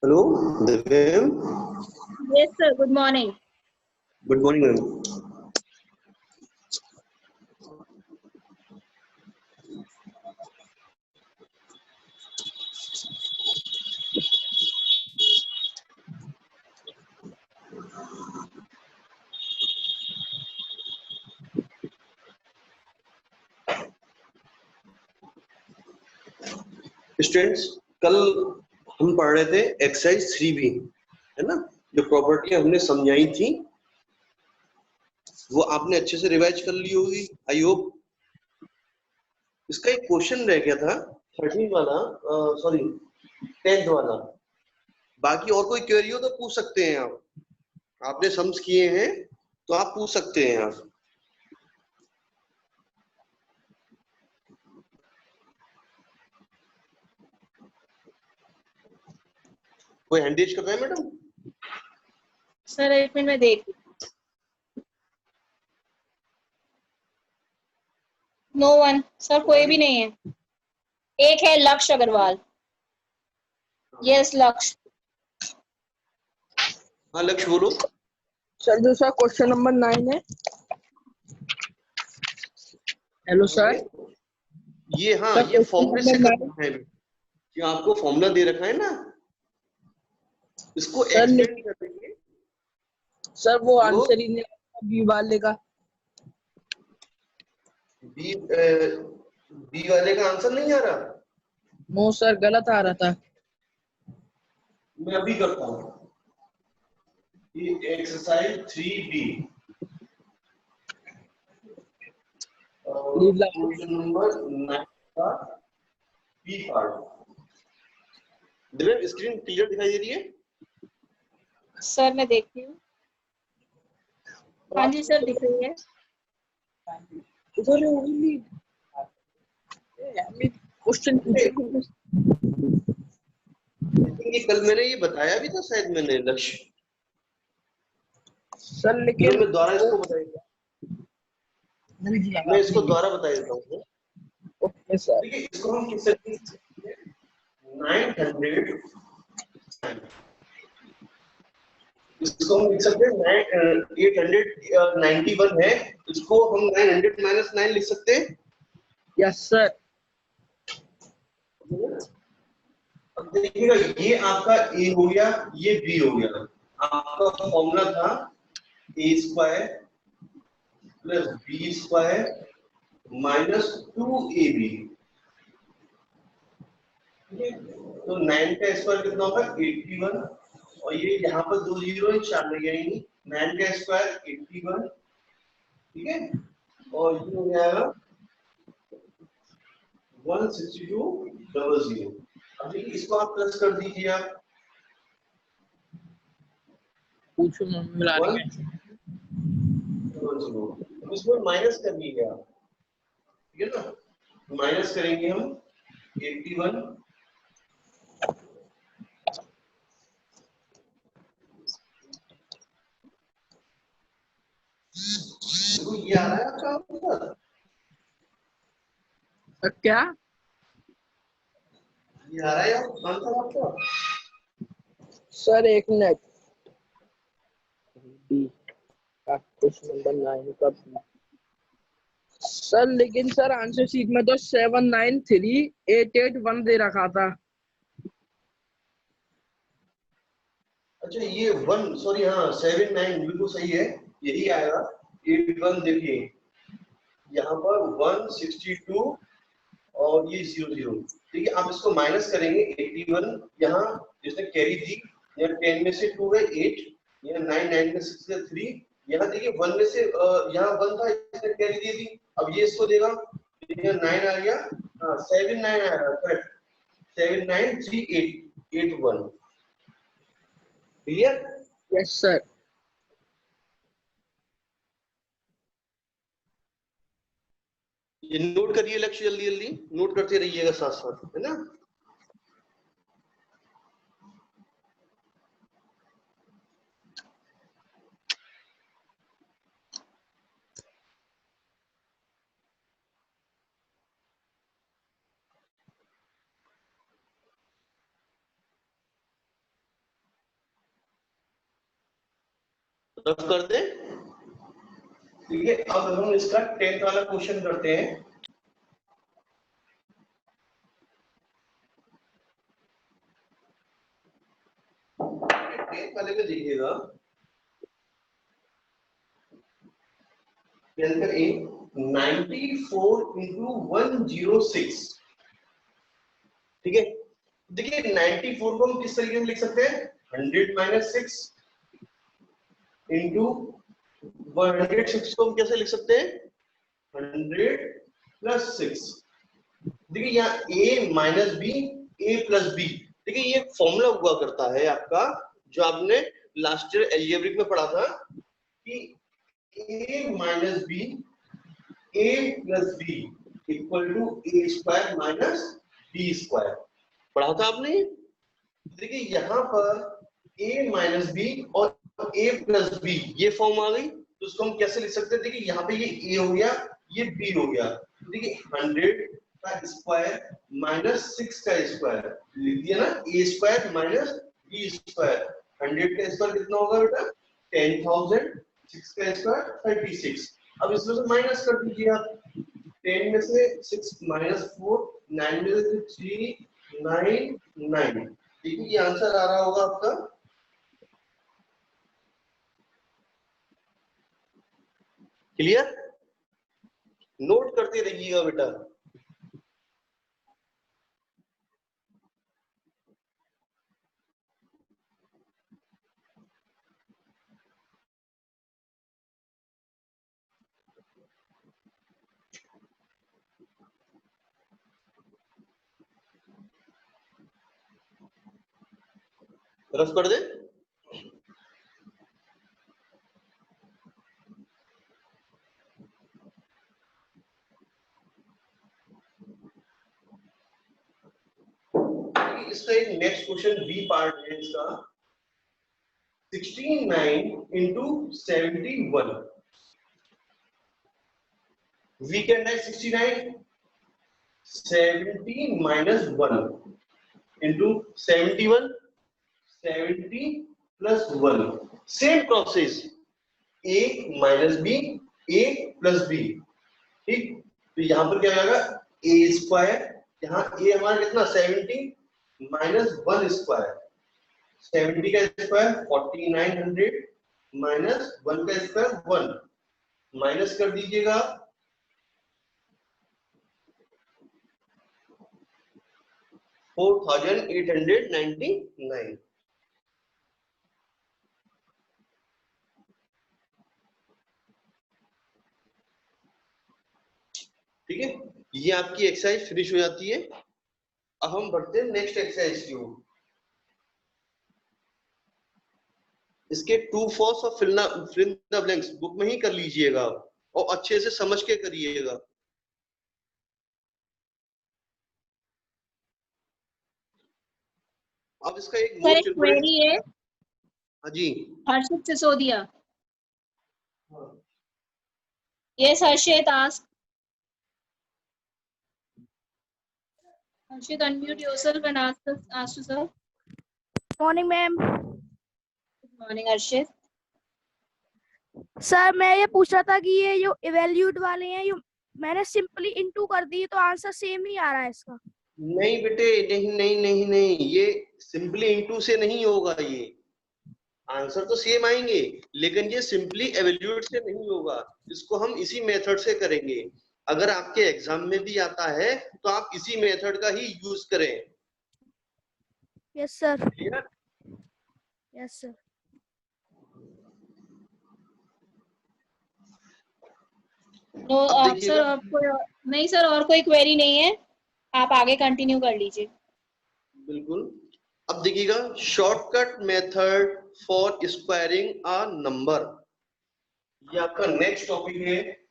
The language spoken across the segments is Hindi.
Hello Divyam. Yes, sir. Good morning. Good morning ma'am. Students, कल हम पढ़ रहे थे एक्सरसाइज 3B, है ना। जो प्रॉपर्टी हमने समझाई थी वो आपने अच्छे से रिवाइज कर ली होगी, आई होप। इसका एक क्वेश्चन रह गया था 13 वाला, सॉरी 10th वाला। बाकी और कोई क्वेरी हो तो पूछ सकते हैं आप। आपने सम्स किए हैं तो आप पूछ सकते हैं आप। कोई हैंड रेज कर रहा है मैडम? सर एक मिनट में देख। नो वन सर, कोई भी नहीं है। एक है लक्ष्य अग्रवाल। यस लक्ष्य। हाँ लक्ष्य बोलो। सर दूसरा क्वेश्चन नंबर 9 है। Hello sir. ये हाँ सर ये क्वेश्चन फॉर्मूले से नंबर 9 करना है। कि आपको फॉर्मूला दे रखा है ना, इसको सर एक्सपेंड करेंगे। सर वो जो आंसर ही नहीं आता बी वाले का। बी बी वाले का आंसर नहीं आ रहा। नो सर गलत आ रहा था। मैं अभी करता हूँ। ये एक्सरसाइज 3B क्वेश्चन नंबर 9 का B part. Divya screen clear दिखाई दे रही है? सर मैं देखती हूँ। हाँ जी सर, दिख रही है। उधर क्वेश्चन पूछे। ये कल मैंने ये बताया भी था शायद, मैंने लक्ष्य। सर चलो लेकिन मैं दोबारा इसको बताइए। मैं इसको दोबारा बता देता हूँ। Okay sir. देखिए इसको हम किस तरीके से 900, इसको हम लिख सकते हैं 891 है। इसको हम 900 माइनस 9 लिख सकते हैं। Yes sir. अब देखिएगा ये आपका ए हो गया, ये बी हो गया। आपका फॉर्मूला था a square plus b square minus 2ab। तो 9 का स्क्वायर कितना होगा 81, और ये यहाँ पर 2 जीरो 4 लग जाएंगी। 9 का स्क्वायर 81, ठीक है। और ये हो जाएगा 16200। अब देखिए इसको आप प्लस कर दीजिए आप। पूछो मम्मी मिला रही है। 100, इसमें माइनस कर दीजिए आप, ठीक है ना। माइनस करेंगे हम 81, देखो ये आ रहा है आपका आंसर। क्या ये आ रहा है आंसर आपका। सर एक मिनट। बी का क्वेश्चन नंबर 9 का बी। सर लेकिन सर आंसर शीट में तो 793881 दे रखा था। अच्छा ये 1, सॉरी हाँ 79 बिल्कुल सही है, यही आएगा। 81 देखिए यहाँ पर 162 और ये 00। देखिए आप इसको माइनस करेंगे 81, यहाँ जिसने कैरी दी, यहाँ 10 में से 2 है 8, यहाँ 9 9 में 6 है 3, यहाँ देखिए 1 में से यहाँ 1 था इसने कैरी दी थी। अब ये इसको देगा, यहाँ 9 आ गया, हाँ 79 आया करेक्ट, 793881। क्लियर? Yes sir. ये नोट करिए लक्ष्य, जल्दी जल्दी नोट करते रहिएगा साथ साथ, है ना। रफ कर दे। ठीक है, अब हम इसका 10th वाला क्वेश्चन करते हैं। वाले में देखिएगा, ए 94 इंटू 106। ठीक है, देखिए 94 को हम किस तरीके से लिख सकते हैं, 100 माइनस 6 इंटू 106 को हम कैसे लिख सकते हैं, 100 प्लस 6। देखिए यहाँ a minus B, a plus B. देखिए ये फॉर्मूला हुआ करता है आपका, जो आपने लास्ट ईयर एल्जेब्रिक में पढ़ा था कि a minus B, a plus B equal to a square minus B square. पढ़ा था आपने। देखिए यहाँ पर a माइनस बी और a प्लस बी ये फॉर्म आ गई, तो उसको हम कैसे लिख सकते हैं। देखिए यहाँ पे ये a हो गया, ये b हो गया। देखिए 100 का स्क्वायर माइनस 6 का स्क्वायर लिख दिया ना, a square minus b square. 100 का स्क्वायर कितना होगा बेटा, 10,000, 6 का स्क्वायर 36। अब इसमें से माइनस कर दीजिए आप, 10 में से 6 माइनस 4, 9 में से 3, 9, 9। देखिए ये आंसर आ रहा होगा आपका। क्लियर, नोट करते रहिएगा बेटा। रफ कर दे। इसका एक नेक्स्ट क्वेश्चन बी पार्ट है इसका, 69 into 71। We can write 69, 70 minus 1 into 71, 70 plus 1। Same process, a minus B, a plus B. ठीक, तो यहाँ पर क्या आएगा, a स्क्वायर, यहाँ a हमारा कितना 70 माइनस 1 स्क्वायर, 70 का स्क्वायर 4900 माइनस 1 का स्क्वायर 1, माइनस कर दीजिएगा 4899। ठीक है, ये आपकी एक्सरसाइज फिनिश हो जाती है। अब हम बढ़ते हैं नेक्स्ट एक्सरसाइज की ओर। इसके ट्रू फॉल्स और फिल द ब्लैंक्स बुक में ही कर लीजिएगा और अच्छे से समझ के करिएगा। अब इसका एक सर मोस्ट एक क्वेरी है, हाँ जी, हर्षित सिसोदिया। हाँ। Yes Harshit, ask. Harshit, unmute yourself and ask to sir. Morning ma'am. Good morning, Harshit. Sir मैं ये पूछ रहा था कि ये जो इवैल्यूएट वाले हैं, ये मैंने सिंपली इनटू कर दी तो आंसर सेम ही आ रहा है इसका। नहीं बेटे, नहीं नहीं नहीं नहीं, ये सिंपली इनटू से नहीं होगा। ये आंसर तो सेम आएंगे, लेकिन ये सिंपली एवेल्यूएट से नहीं होगा। इसको हम इसी मेथड से करेंगे। अगर आपके एग्जाम में भी आता है तो आप इसी मेथड का ही यूज करें। Yes sir. Clear? Yes sir. No अब सर, आपको नहीं सर, और कोई क्वेरी नहीं है, आप आगे कंटिन्यू कर लीजिए। बिल्कुल। अब देखिएगा, shortcut method for squaring a number, ये आपका नेक्स्ट टॉपिक है।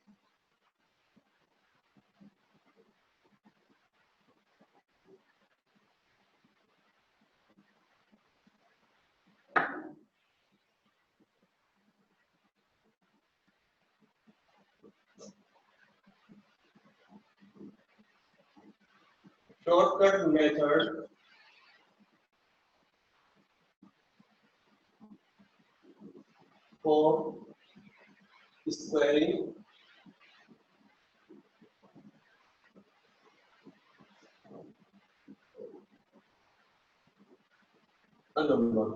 Shortcut method for squaring a number।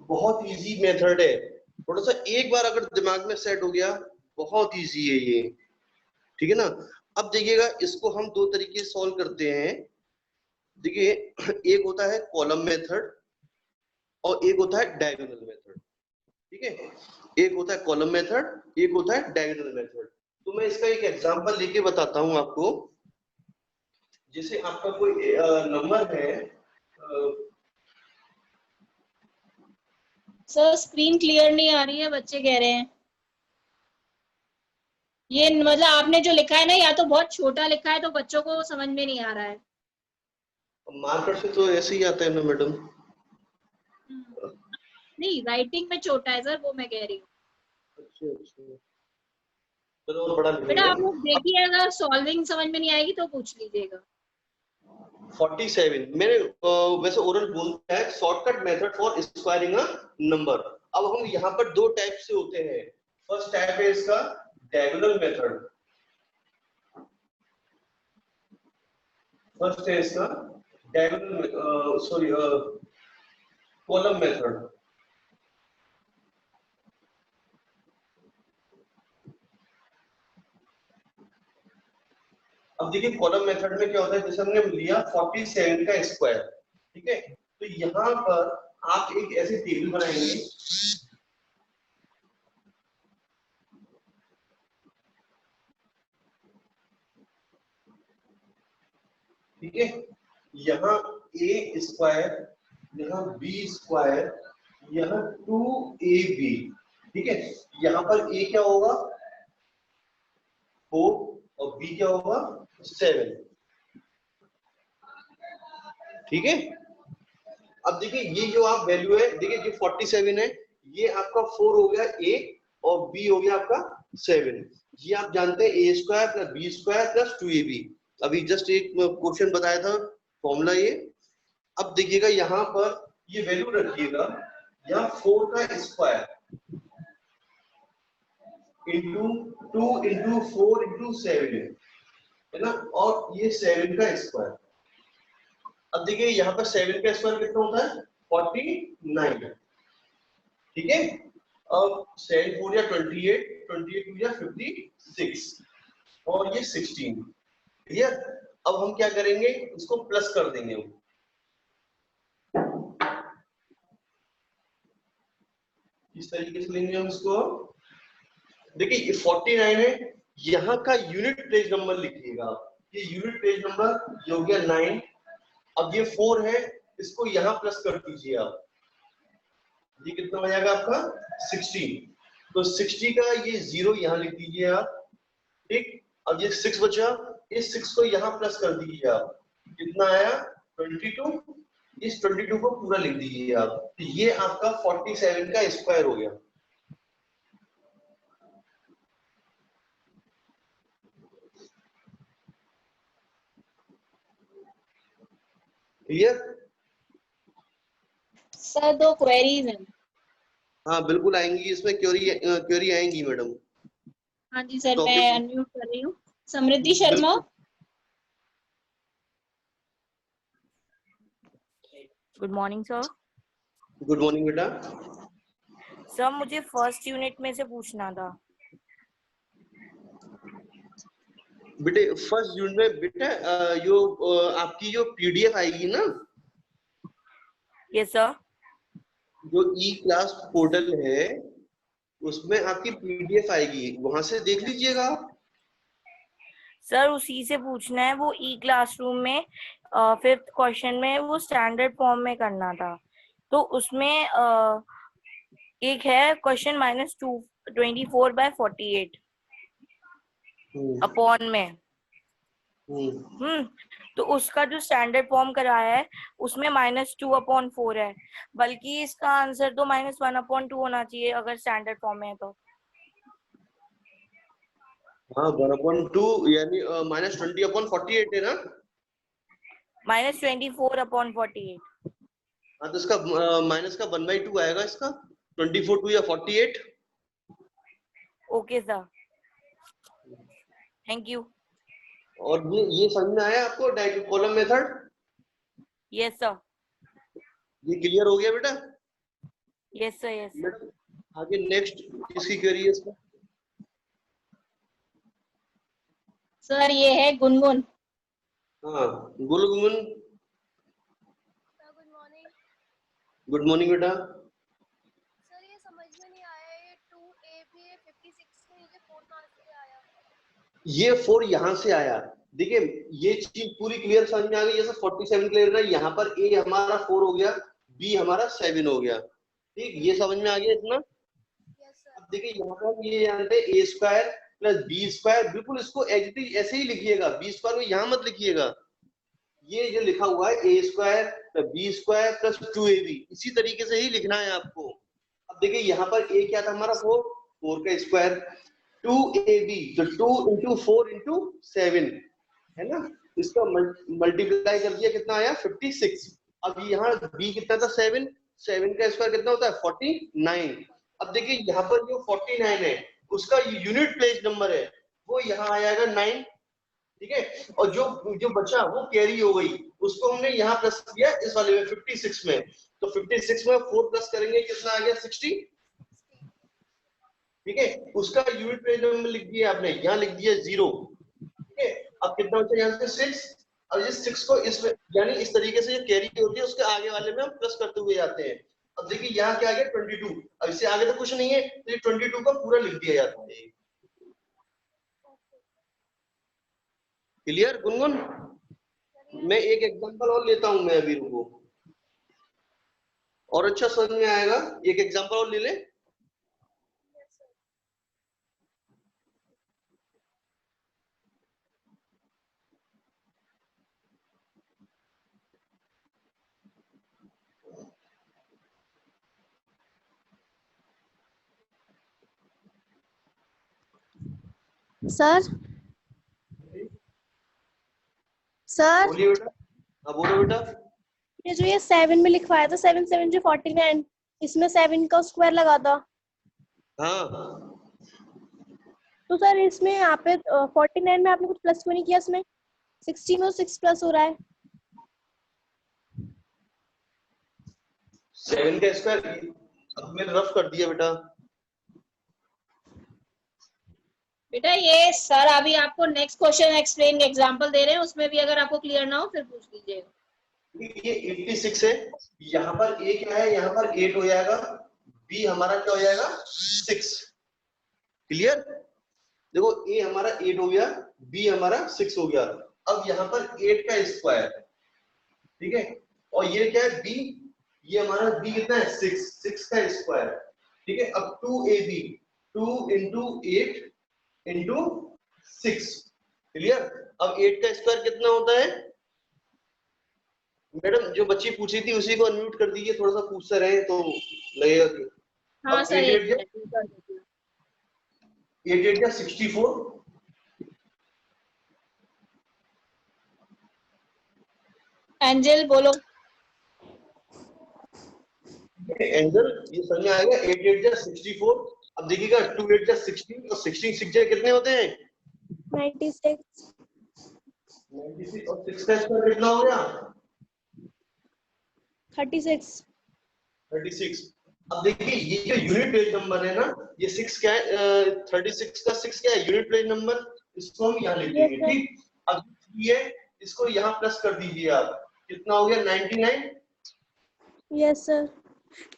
बहुत इजी मेथड है, थोड़ा सा एक बार अगर दिमाग में सेट हो गया बहुत इजी है ये, ठीक है ना। अब देखिएगा इसको हम दो तरीके से सॉल्व करते हैं। देखिए एक होता है कॉलम मेथड और एक होता है डायगोनल मेथड, ठीक है। एक होता है कॉलम मेथड, एक होता है डायगोनल मेथड। तो मैं इसका एक एग्जांपल लेके बताता हूं आपको। जैसे आपका कोई नंबर है, सर स्क्रीन क्लियर नहीं आ रही है, बच्चे कह रहे हैं। ये मतलब आपने जो लिखा है ना, या तो बहुत छोटा लिखा है तो बच्चों को समझ में नहीं आ रहा है। मार्कर से तो ऐसे ही आता है ना मैडम। नहीं, राइटिंग में छोटा है सर, वो मैं कह रही हूँ। अच्छा अच्छा, चलो और बड़ा बेटा आप लिखेंगे। लोग देखिए, अगर सॉल्विंग समझ में नहीं आएगी तो पूछ लीजिएगा। 47 मैंने वैसे ओरल बोलता है shortcut method for squaring a number. अब हम यहाँ पर दो टाइप से होते हैं। फर्स्ट टाइप है इसका डायगोनल मेथड, फर्स्ट है इसका डायगोनल सॉरी कॉलम मेथड। अब देखिए कॉलम मेथड में क्या होता है, जैसे हमने लिया 47 का स्क्वायर, ठीक है। तो यहाँ पर आप एक ऐसी टेबल बनाएंगे, ठीक है। यहाँ a स्क्वायर, यहाँ b स्क्वायर, यहाँ 2ab, ठीक है। यहाँ पर a क्या होगा 4 और b क्या होगा 7, ठीक है। अब देखिए ये जो आप वैल्यू है, देखिए जो 47 है ये आपका 4 हो गया a और b हो गया आपका 7। ये आप जानते हैं a square plus b square plus 2ab। अभी जस्ट एक क्वेश्चन बताया था फॉर्मूला ये। अब देखिएगा यहाँ पर ये वैल्यू रखिएगा, यहाँ 4 का स्क्वायर इंटू 2 इंटू 4 इंटू 7 है ना, और ये 7 का स्क्वायर। अब देखिए यहाँ पर 7 का स्क्वायर कितना होता है 49, ठीक है। अब 7 4 या 28, 28 2 या 56 और ये 16, क्लियर। अब हम क्या करेंगे, इसको प्लस कर देंगे हम। इस तरीके से लेंगे हम इसको। देखिए ये 49 है, यहाँ का यूनिट पेज नंबर लिखिएगा। ये यूनिट पेज नंबर ये हो गया 9। अब ये 4 है, इसको यहाँ प्लस कर दीजिए आप, ये कितना हो जाएगा आपका 60। तो 60 का ये 0 यहाँ लिख दीजिए आप, ठीक। अब ये 6 बचा, इस 6 को यहाँ प्लस कर दीजिए आप, कितना आया 22। इस 22 को पूरा लिख दीजिए आप, तो ये आपका 47 का स्क्वायर हो गया। क्लियर। सर दो क्वेरीज हैं। हाँ बिल्कुल आएंगी, इसमें क्वेरी आएंगी मैडम। हाँ जी सर, मैं टॉपिक अनम्यूट कर रही हूँ। Samriddhi Sharma. Good morning sir. Good morning बेटा। सर मुझे फर्स्ट यूनिट में से पूछना था। बेटे फर्स्ट यूनिट में बेटा आपकी जो पीडीएफ आएगी ना, यस सर। जो ई क्लास पोर्टल है उसमें आपकी पीडीएफ आएगी, वहां से देख लीजिएगा आप। सर उसी से पूछना है, वो ई क्लासरूम में 5th क्वेश्चन में वो स्टैंडर्ड फॉर्म में करना था। तो उसमें एक है क्वेश्चन -24/48 अपॉन में। तो उसका जो स्टैंडर्ड फॉर्म कराया है उसमें -2/4 है, बल्कि इसका आंसर तो -1/2 होना चाहिए अगर स्टैंडर्ड फॉर्म में है तो। हाँ 1/2 यानी -20/48 है ना। -24/48। हाँ तो इसका माइनस का 1/2 आएगा इसका 24 2 या 48। Okay sir, thank you. और ये समझ में आया आपको कॉलम मेथड? यस सर, ये क्लियर हो गया बेटा? Yes sir, yes sir. Madam आगे नेक्स्ट किसकी क्वेरी है इसमें? सर ये है गुनगुन। हाँ Gungun, good morning good morning बेटा। सर। ये समझ में नहीं आया, ये 2ab 56 में ये 4 कहाँ से आया? ये 4 यहाँ से आया। देखिए ये चीज पूरी क्लियर समझ में आ गई। जैसे 47 क्लियर है, यहाँ पर ए हमारा 4 हो गया, बी हमारा 7 हो गया। ठीक, ये समझ में आ गया इतना? Yes sir. अब देखिए यहाँ पर ये जानते हैं a² प्लस b², बिल्कुल इसको ऐसे ही लिखिएगा, b² को यहाँ मत लिखिएगा। ये जो लिखा हुआ है a² plus b² plus 2ab, इसी तरीके से ही लिखना है आपको। अब देखिए यहाँ पर a क्या था हमारा 4 का स्क्वायर, 2ab तो 2 into 4 into 7 है ना, इसका मल्टीप्लाई कर दिया, कितना आया 56। अब यहाँ b कितना था 7 का स्क्वायर कितना होता है 49। अब देखिए यहाँ पर जो 49 है उसका यूनिट प्लेस नंबर है, वो यहाँ आ जाएगा 9। ठीक है, और जो बचा वो कैरी हो गई, उसको हमने यहाँ प्लस किया इस वाले में 56 में। तो 56 में 4 प्लस करेंगे कितना आ गया 60। ठीक है, उसका यूनिट प्लेस नंबर लिख दिया आपने, यहाँ लिख दिया 0। ठीक है, अब कितना बचा यहाँ से 6। अब इस 6 को इस यानी इस तरीके से जो कैरी होती है उसके आगे वाले में हम प्लस करते हुए जाते हैं। अब देखिए यहाँ क्या आ गया 22। अब इससे आगे तो कुछ नहीं है, तो ये 22 का पूरा लिख दिया जाता है। क्लियर गुनगुन? मैं एक एग्जांपल और लेता हूं, मैं अभी रुको, और अच्छा समझ में आएगा। एक एग्जांपल और ले ले। सर सर बोलिए बेटा। हाँ बोलो बेटा। ये जो ये 7 में लिखवाया था 7 7 जो 49, इसमें 7 का स्क्वायर लगा था। हाँ तो सर इसमें यहाँ पे 49 में आपने कुछ प्लस क्यों नहीं किया? इसमें 60 में 6 प्लस हो रहा है। 7 का स्क्वायर अब मैंने रफ कर दिया बेटा। बेटा ये सर अभी आपको नेक्स्ट क्वेश्चन एक्सप्लेन एग्जांपल दे रहे हैं, उसमें भी अगर आपको क्लियर ना हो फिर पूछ लीजिएगा। ये 86 है, यहाँ पर a क्या है, यहाँ पर 8 हो जाएगा, b हमारा क्या हो जाएगा 6। क्लियर? देखो a हमारा 8 हो गया, b हमारा 6 हो गया। अब यहाँ पर 8 का स्क्वायर, ठीक है, और ये क्या है b, ये हमारा b कितना है 6 का स्क्वायर। ठीक है, अब 2ab 2 into 8 into 6। क्लियर? अब 8 का स्क्वायर कितना होता है? मैडम जो बच्ची पूछी थी उसी को अनम्यूट कर दीजिए, थोड़ा सा पूछते रहे तो लगेगा कि हाँ सर 8 का 64। एंजल बोलो। एंजल ये समझ में आएगा। 8 का 64। अब देखिएगा 2 8 का 16 और 16 6 कितने होते हैं 96 और 6 का स्क्वायर कितना हो गया 36। अब देखिए ये जो यूनिट प्लेस नंबर है ना, ये 6 क्या है 36 का 6 क्या है यूनिट प्लेस नंबर, इसको हम यहाँ लिख देंगे। ठीक, अब ये इसको यहाँ प्लस कर दीजिए आप, कितना हो गया 99। Yes sir.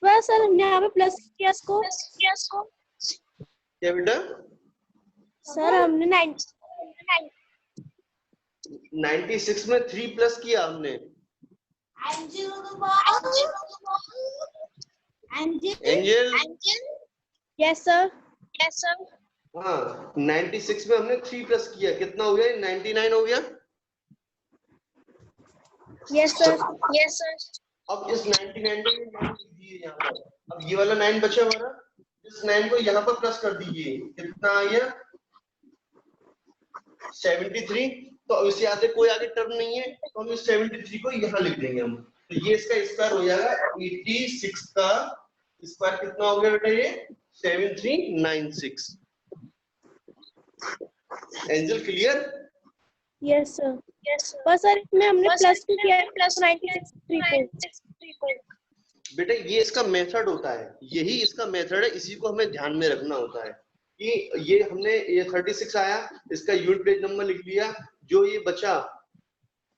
बस सर हमने यहाँ पे प्लस किया इसको। क्या बेटा? सर हमने 96 में 3 प्लस किया हमने। Angel yes sir. हाँ 96 में हमने 3 प्लस किया, कितना हो गया 99 हो गया। Yes sir. अब इस 99 में 9 लिख दिए यहाँ पर। अब ये वाला 9 बचा हमारा, इस 9 को यहाँ पर प्लस कर दीजिए, कितना आ गया 73। तो अब इससे आगे कोई आगे टर्म नहीं है, तो हम इस 73 को यहाँ लिख देंगे हम। तो ये इसका स्क्वायर हो जाएगा 86 का स्क्वायर कितना हो गया बेटा ये 7396। Angel clear? Yes sir. पर सर इसमें हमने प्लस किया है, प्लस 96 बेटा ये इसका मेथड होता है, यही इसका मेथड है, इसी को हमें ध्यान में रखना होता है कि ये हमने ये 36 आया, इसका यूनिट पेज नंबर लिख लिया, जो ये बचा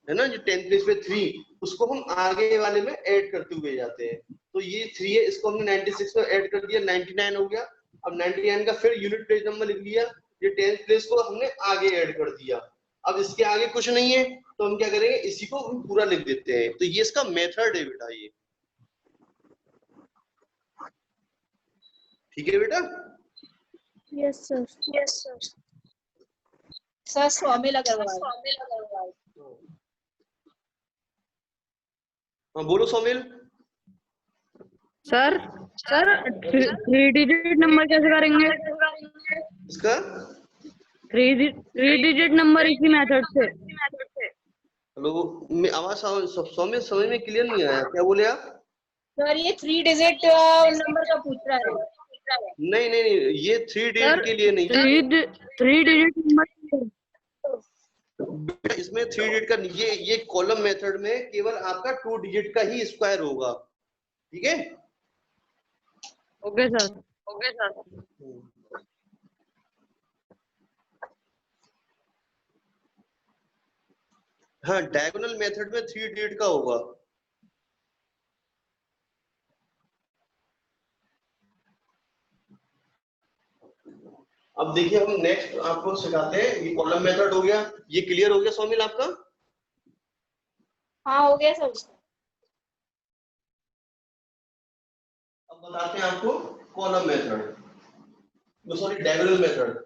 है ना जो 10th पेज पे 3, उसको हम आगे वाले में ऐड करते हुए जाते हैं। तो ये 3 है, इसको हमने 96 में ऐड कर दिया, 99 हो गया। अब 99 का फिर यूनिट पेज नंबर लिख लिया, ये 10th पेज को हमने आगे ऐड कर दिया। अब इसके आगे कुछ नहीं है तो हम क्या करेंगे, इसी को हम पूरा लिख देते हैं। तो ये इसका मेथड है बेटा ये, ठीक है बेटा? Yes sir. Sir Saumil Agarwal. हाँ बोलो सौमिल। सर 3 डिजिट नंबर कैसे करेंगे? इसका 3 डिजिट नंबर इसी मेथड से। हेलो, मैं आवाज सौमिल समझ में क्लियर नहीं आया, क्या बोले आप? सर ये 3 डिजिट नंबर का पूछ रहा है। नहीं, ये 3 डिजिट के लिए नहीं, 3 डिजिट नंबर इसमें 3 डिजिट का ये कॉलम मेथड में केवल आपका 2 डिजिट का ही स्क्वायर होगा, ठीक है? Okay sir. हाँ, डायगोनल मेथड में 3 डिजिट का होगा। अब देखिए हम नेक्स्ट आपको सिखाते हैं, ये कॉलम मेथड हो गया, ये क्लियर हो गया सौमिल आपका? हाँ हो गया सर। अब बताते हैं आपको column method, sorry diagonal method.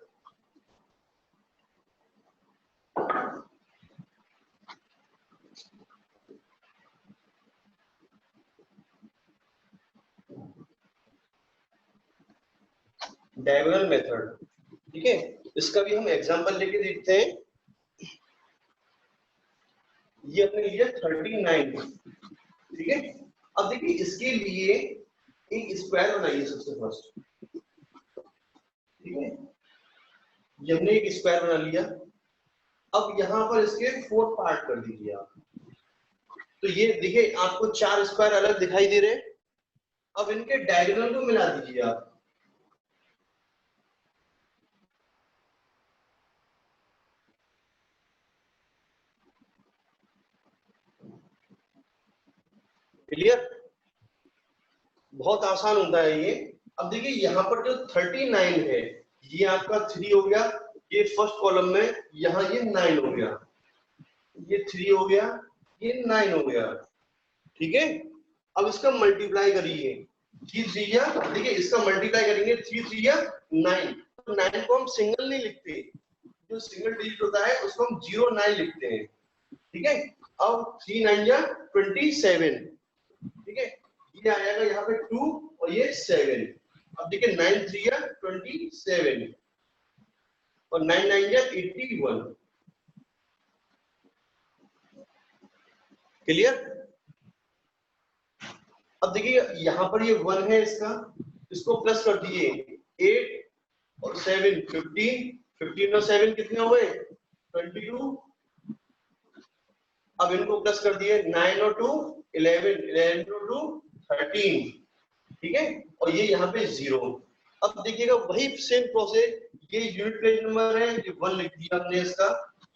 Diagonal method, ठीक है, इसका भी हम एग्जांपल लेके देखते हैं। ये अपने लिए 39, ठीक है। अब देखिए इसके लिए एक स्क्वायर बनाइए सबसे फर्स्ट, ठीक है। ये हमने एक स्क्वायर बना लिया। अब यहाँ पर इसके 4 पार्ट कर दीजिए आप। तो ये देखिए आपको 4 स्क्वायर अलग दिखाई दे रहे हैं। अब इनके डायगोनल को मिला दीजिए आप। क्लियर? बहुत आसान होता है ये। अब देखिए यहाँ पर जो 39 है, ये आपका 3 हो गया, ये फर्स्ट कॉलम में, यहाँ ये 9 हो गया, ये 3 हो गया, ये 9 हो गया, ठीक है। अब इसका मल्टीप्लाई करिए, 3 3 या, देखिए इसका मल्टीप्लाई करेंगे 3 3 या 9। तो 9 को हम सिंगल नहीं लिखते, जो सिंगल डिजिट होता है उसको हम 09 लिखते हैं, ठीक है। अब 3 9 या 27, ठीक है, ये आ जाएगा यहाँ पे 2 और ये 7। अब देखिए 9 3 या 27 और 9 9 या 81। क्लियर? अब देखिए यहाँ पर ये 1 है, इसको प्लस कर दिए, 8 और 7 15, 15 और 7 कितने हुए 22। अब इनको प्लस कर दिए, 9 और 2 11, 11 और 2 13, ठीक है। और ये यहाँ पे 0। अब देखिएगा वही सेम प्रोसेस, ये यूनिट पेज नंबर है, ये 1 लिख दिया हमने, इसका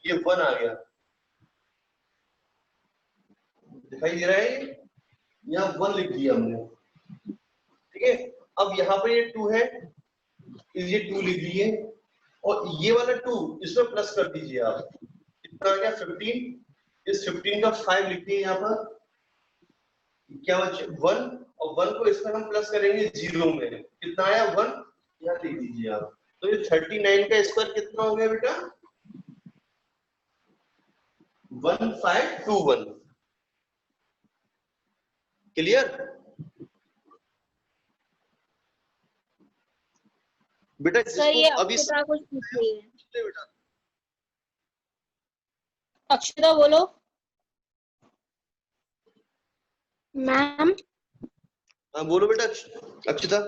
ये 1 आ गया, दिखाई दे रहा है, यहाँ 1 लिख दिया हमने, ठीक है। अब यहाँ पे ये 2 है, ये 2 लिख दिए, और ये वाला 2 इसमें प्लस कर दीजिए आप, कितना आ गया 15, इस 15 का 5 लिख दिए यहाँ पर, क्या बचे 1, और 1 को इसमें हम प्लस करेंगे 0 में, कितना आया 1, यहाँ लिख दीजिए आप। तो ये 39 का स्क्वायर कितना हो गया बेटा 1521। क्लियर? बेटा सर ये अभी अक्षता कुछ पूछ रही है। बेटा अक्षता बोलो। मैम हाँ बोलो बेटा अक्षिता।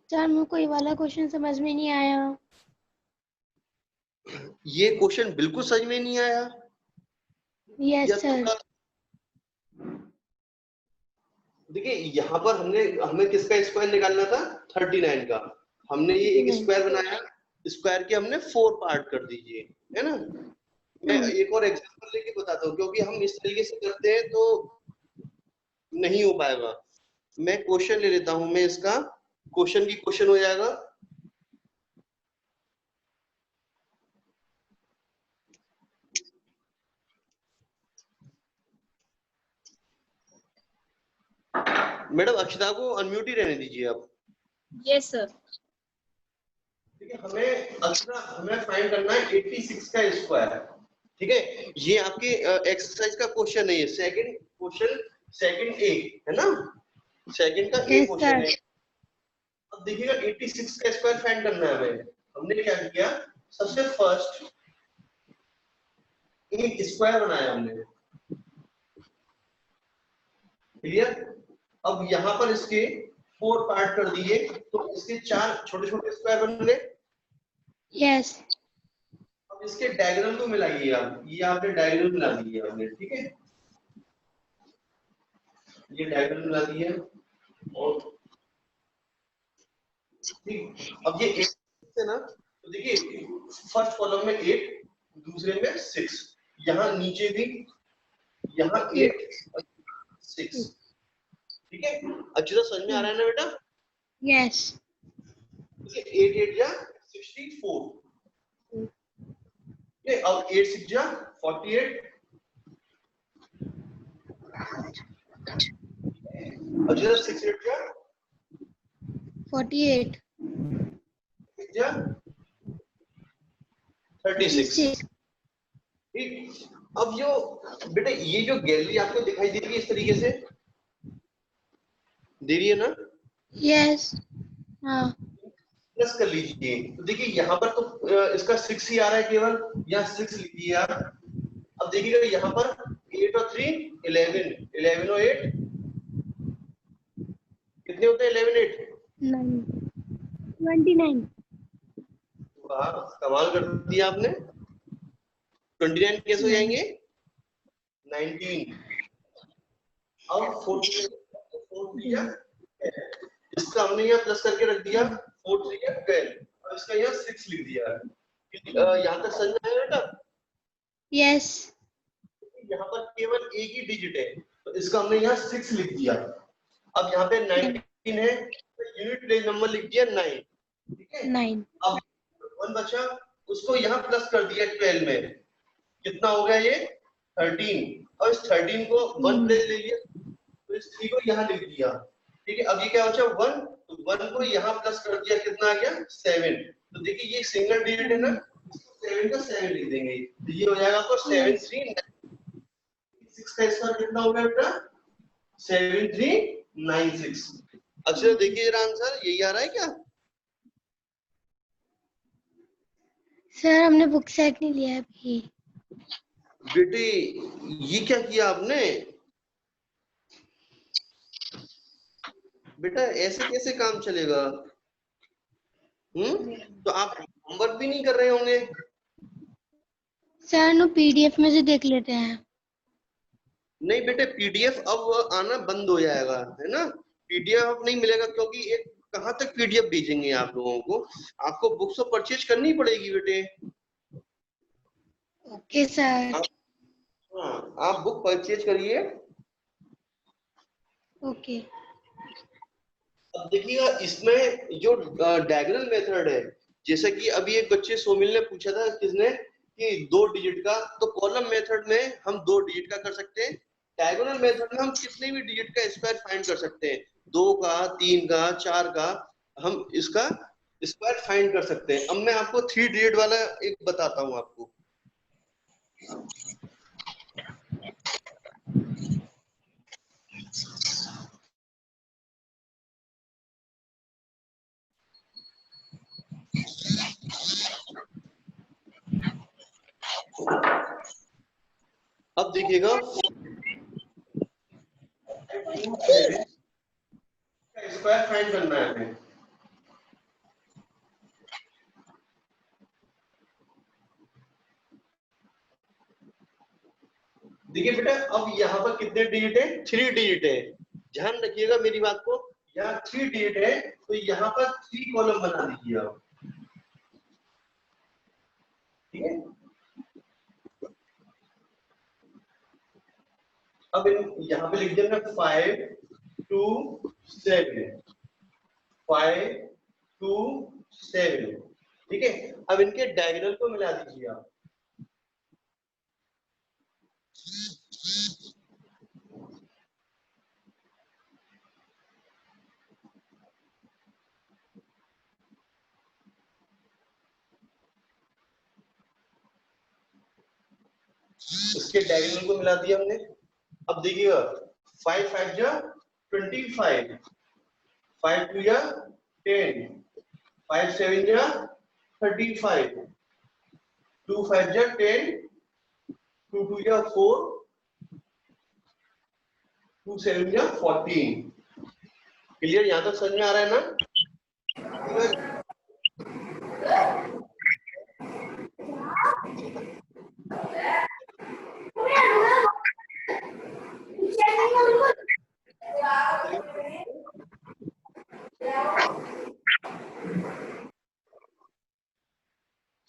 सर मेरे को ये वाला क्वेश्चन समझ में नहीं आया। ये क्वेश्चन बिल्कुल समझ में नहीं आया यस या सर। थोड़ा देखिए यहाँ पर हमें किसका स्क्वायर निकालना था 39 का। हमने ये एक स्क्वायर बनाया, स्क्वायर के हमने 4 पार्ट कर दीजिए, है ना। मैं एक और एग्जांपल लेके बताता हूँ, क्योंकि हम इस तरीके से करते हैं तो नहीं हो पाएगा। मैं क्वेश्चन ले लेता हूं, मैं इसका क्वेश्चन की क्वेश्चन हो जाएगा। मैडम अक्षता को अनम्यूट ही रहने दीजिए आप। Yes sir. ठीक है, हमें फाइंड करना है 86 का स्क्वायर। ठीक है, ये आपके एक्सरसाइज का क्वेश्चन है, ये सेकंड क्वेश्चन, सेकंड ए है ना, सेकंड का ए क्वेश्चन है। अब देखिएगा 86 का स्क्वायर फाइंड करना है हमें। हमने क्या किया, सबसे फर्स्ट एक स्क्वायर बनाया हमने, क्लियर। अब यहाँ पर इसके 4 पार्ट कर दिए तो इसके 4 छोटे छोटे स्क्वायर बन गए। यस। अब इसके डायग्राम को मिलाइए आप, ये आपने डायग्राम मिला दिया आपने, ठीक है, ये डायग्राम मिला दिया। और ठीक, अब ये 8 है ना, तो देखिए फर्स्ट कॉलम में 8, दूसरे में 6, यहाँ नीचे भी यहाँ 8 और 6। ठीक है, अच्छी तरह समझ में आ रहा है ना बेटा। यस। 8 8 या 64, अब 8 6 जा 48, अच्छी तरह 6 8 जा 48 जा 36। ठीक, अब जो बेटा ये जो गैलरी आपको दिखाई दे रही है इस तरीके से दे रही है ना। यस। हाँ। प्लस कर लीजिए, तो देखिए यहाँ पर तो इसका 6 ही आ रहा है केवल, यहाँ 6 लिखिए आप। अब देखिएगा यहाँ पर 8 और 3 11, 11 और 8 कितने होते हैं, 11 8 29। वाह कमाल कर दिया आपने। 29 कैसे हो जाएंगे, 19। अब 4 इसका हमने यहाँ प्लस करके रख दिया, 4 3 12, और इसका यहाँ 6 लिख दिया। यहाँ तक समझ आया बेटा। यस। यहाँ पर केवल एक ही डिजिट है तो इसका हमने यहाँ 6 लिख दिया। अब यहाँ पे 19 है तो यूनिट प्लेस नंबर लिख दिया 9, ठीक है। 9। अब 1 बचा, उसको यहाँ प्लस कर दिया 12 में, कितना हो गया ये 13, और इस 13 को 1 प्लेस ले लिया तो इस 3 को यहाँ लिख दिया। ठीक है, अब ये क्या बचा 1, तो 1 को यहाँ प्लस कर दिया, कितना आ गया 7। तो देखिए ये सिंगल डिजिट है ना, 7 का 7 लिख देंगे तो ये हो जाएगा आपको 7 3 6 का स्क्वायर कितना हो गया बेटा 7396। अच्छा देखिए जरा आंसर यही आ रहा है क्या। सर हमने बुक सेट नहीं लिया अभी। बेटे ये क्या किया आपने, बेटा ऐसे कैसे काम चलेगा। तो आप होमवर्क भी नहीं कर रहे होंगे। सर नो पीडीएफ में से देख लेते हैं। नहीं बेटे पीडीएफ अब आना बंद हो जाएगा, है ना, पीडीएफ नहीं मिलेगा, क्योंकि एक कहाँ तक पीडीएफ भेजेंगे आप लोगों को, आपको बुक्स तो परचेज करनी पड़ेगी बेटे। Okay sir. हाँ आप बुक परचेज करिए। ओके। अब देखिएगा इसमें जो डायगोनल मेथड है, जैसे कि अभी एक बच्चे सोमिल ने पूछा था किसने कि 2 डिजिट का, तो कॉलम मेथड में हम 2 डिजिट का कर सकते हैं, डायगोनल मेथड में हम कितने भी डिजिट का स्क्वायर फाइंड कर सकते हैं, 2 का 3 का 4 का हम इसका स्क्वायर फाइंड कर सकते हैं। अब मैं आपको 3 डिजिट वाला एक बताता हूं आपको। अब देखिएगा स्क्वायर फाइंड करना है हमें। देखिए बेटा अब यहाँ पर कितने डिजिट है, 3 डिजिट है। ध्यान रखिएगा मेरी बात को, यहाँ 3 डिजिट है तो यहाँ पर 3 कॉलम बना दीजिए आप, ठीक है। अब यहाँ पे लिख देना 5 2 7, 5 2 7, ठीक है। अब इनके डायगोनल को मिला दीजिए आप। इसके डायगोनल को मिला दिया हमने। अब देखिएगा 5 5 जा 25, 5 2 जा 10, 5 7 जा 35, 2 5 जा 10, 2 2 जा 4, 2 7 जा 14। क्लियर? यहां तक समझ में आ रहा है ना?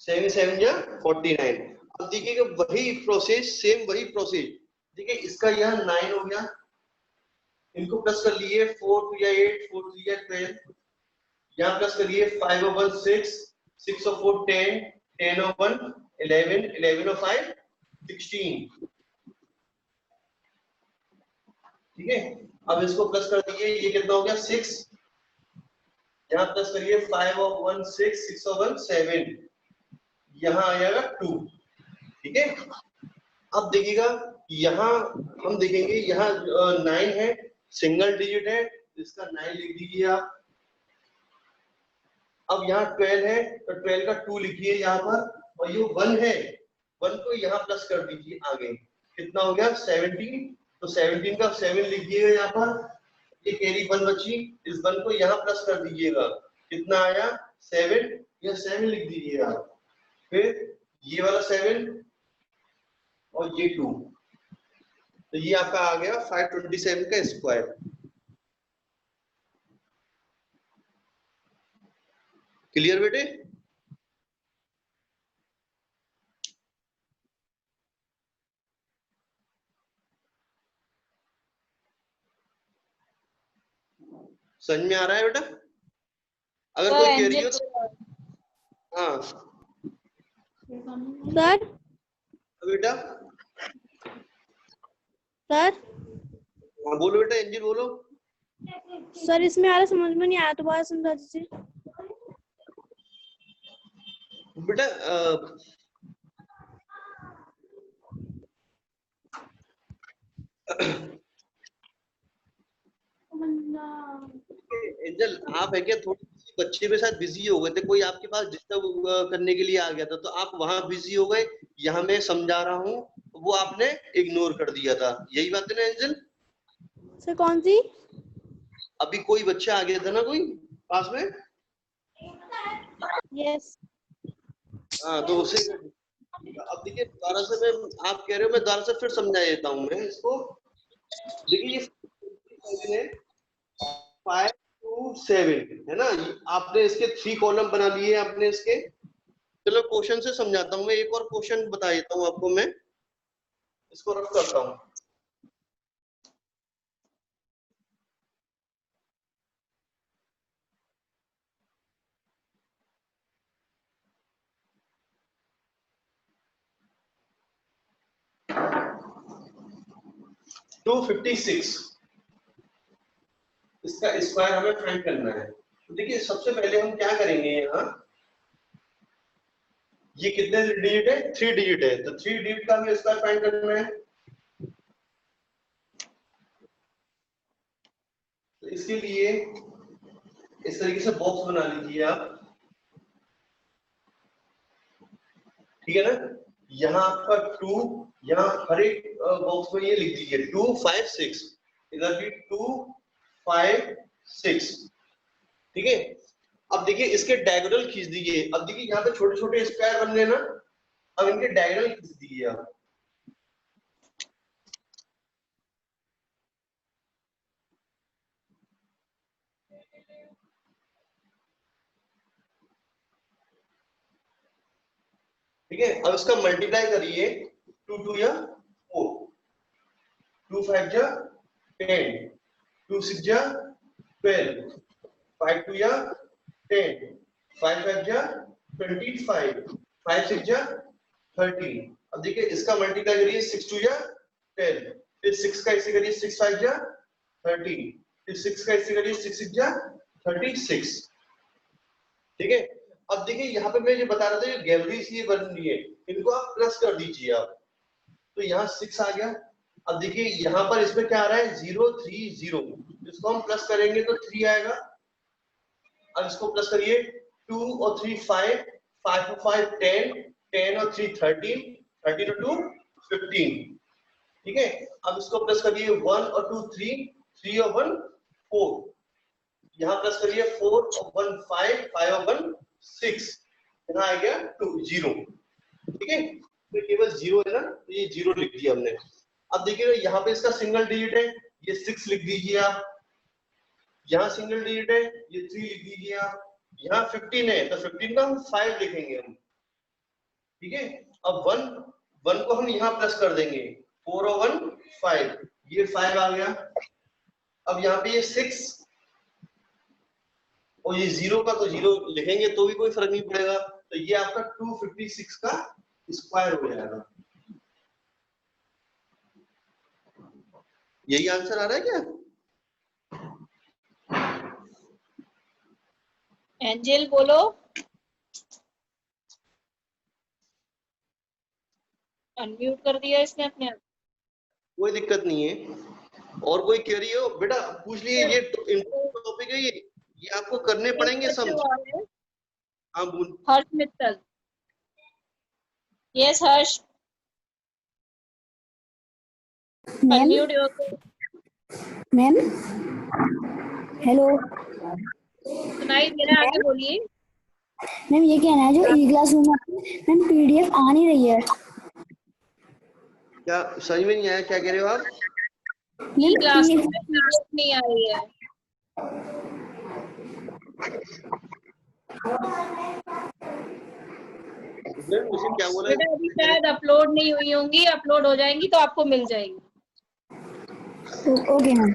7 7 जा 49। अब देखिएगा वही प्रोसेस, सेम वही प्रोसेस। देखिए इसका यहाँ 9 हो गया, इनको प्लस कर लिए 4 2 या 8, 4 3 या 12, यहाँ प्लस करिए 5 और 1 6, 6 और 4 10, 10 और 1 11, 11 और 5 16, ठीक है। अब इसको प्लस कर दीजिए, ये कितना हो गया 6, यहाँ प्लस करिए 5 और 1 6, 6 और 1 7, यहाँ आ जाएगा 2, ठीक है। अब देखिएगा यहाँ हम देखेंगे यहाँ 9 है, सिंगल डिजिट है, इसका 9 लिख दीजिए आप। अब यहाँ 12 है तो 12 का 2 लिखिए यहाँ पर, और ये 1 है, 1 को यहाँ प्लस कर दीजिए आगे, कितना हो गया 17, तो 17 का 7 लिखिएगा यहाँ पर, ये कैरी 1 बची, इस 1 को यहाँ प्लस कर दीजिएगा, कितना आया 7, यह 7 लिख दीजिएगा। फिर ये वाला 7 और ये 2, तो ये आपका आ गया 527 का स्क्वायर। क्लियर बेटे? समझ में आ रहा है बेटा? अगर कोई क्वेरी हो तो हाँ सर बेटा। सर हाँ बोलो बेटा, एंजिल बोलो। सर इसमें आ रहा, समझ में नहीं आया, तो बात समझा दीजिए। बेटा एंजल आप है क्या थोड़ी बच्चे के साथ बिजी हो गए थे, कोई आपके पास डिस्टर्ब करने के लिए आ गया था, तो आप वहां बिजी हो गए, यहाँ मैं समझा रहा हूँ वो आपने इग्नोर कर दिया था, यही बात है ना एंजल? सर कौन सी? अभी कोई बच्चा आ गया था ना कोई पास में? यस। हाँ तो उसे अब देखिए दोबारा से मैं, आप कह रहे हो मैं दोबारा से फिर समझा देता हूँ मैं इसको। देखिए ये 5 2 7 है ना, आपने इसके 3 कॉलम बना लिए आपने इसके। चलो क्वेश्चन से समझाता हूँ मैं, एक और क्वेश्चन बता देता हूँ आपको मैं, इसको रफ करता हूँ। टू 56 इसका स्क्वायर हमें फाइंड करना है। तो देखिए सबसे पहले हम क्या करेंगे, यहाँ ये कितने डिजिट है 3 डिजिट है, तो 3 डिजिट का हमें स्क्वायर फाइंड करना है। तो इसके लिए इस तरीके से बॉक्स बना लीजिए आप, ठीक है ना। यहाँ आपका 2, यहाँ हर एक बॉक्स में ये लिख दीजिए 2 5 6, इधर भी 2 5 6। ठीक है, अब देखिए इसके डायगोनल खींच दीजिए। अब देखिए यहाँ पे छोटे छोटे स्क्वायर बन रहे हैं ना, अब इनके डायगोनल खींच दीजिए आप। ठीक है, अब इसका मल्टीप्लाई करिए। 2 2 या 4, 2 5 जा 10, 2 6 जा 12, 5 2 या 10, 5 5 जा 25, 5 6 जा 30। अब देखिए इसका मल्टीप्लाई करिए। 6 2 या 10, फिर 6 का इसे करिए। 6 5 जा 30, फिर 6 का इसे करिए। 6 6 जा 36। ठीक है, अब देखिए यहाँ पे मैं ये बता रहा था, ये गैलरी इसलिए बन रही है, इनको आप प्लस कर दीजिए आप, तो यहाँ 6 आ गया। अब देखिए यहाँ पर इसमें क्या आ रहा है, 0 3 0, इसको हम प्लस करेंगे तो 3 आएगा। अब इसको प्लस करिए। 2 और 3 5, 5 और 5 10, 10 और 3 13, 13 और 2 15। ठीक है, अब इसको प्लस करिए। 1 और 2 3, 3 और 1 4, यहाँ प्लस करिए। 4 और 1 5, 5 और 1 6, यहाँ आ गया 2 0। ठीक है, तो केवल 0 है ना, तो ये 0 लिख दिया हमने। अब देखिए यहाँ पे इसका सिंगल डिजिट है, ये 6 लिख दीजिए आप। यहाँ सिंगल डिजिट है, ये 3 लिख दीजिए आप। यहाँ 15 है तो 15 का हम 5 लिखेंगे हम। ठीक है, अब 1 को हम यहाँ प्लस कर देंगे। 4 और 1 5, ये 5 आ गया। अब यहाँ पे ये 6 और ये 0 का तो 0 लिखेंगे तो भी कोई फर्क नहीं पड़ेगा, तो ये आपका 256 का स्क्वायर हो जाएगा। यही आंसर आ रहा है क्या? एंजल बोलो। अनम्यूट कर दिया इसने अपने आप। कोई दिक्कत नहीं है। और कोई क्वेरी हो बेटा पूछ लिए, ये टॉपिक है, ये आपको करने पड़ेंगे सब। हाँ बोल। हर्ष मित्तल। यस हर्ष, अनम्यूट योरसेल्फ। मैम हेलो सुनाई दे रहा है, आगे बोलिए। मैम, ये कहना है जो ई क्लास रूम है मैम, पीडीएफ आ नहीं रही है। क्या समझ में नहीं आया, क्या कह रहे हो आप? ई क्लास में पीडीएफ नहीं आ रही है। क्या बोला? बेटा अभी शायद अपलोड नहीं हुई होंगी, अपलोड हो जाएंगी तो आपको मिल जाएगी। Okay ma'am.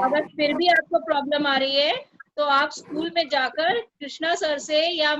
अगर फिर भी आपको प्रॉब्लम आ रही है तो आप स्कूल में जाकर कृष्णा सर से या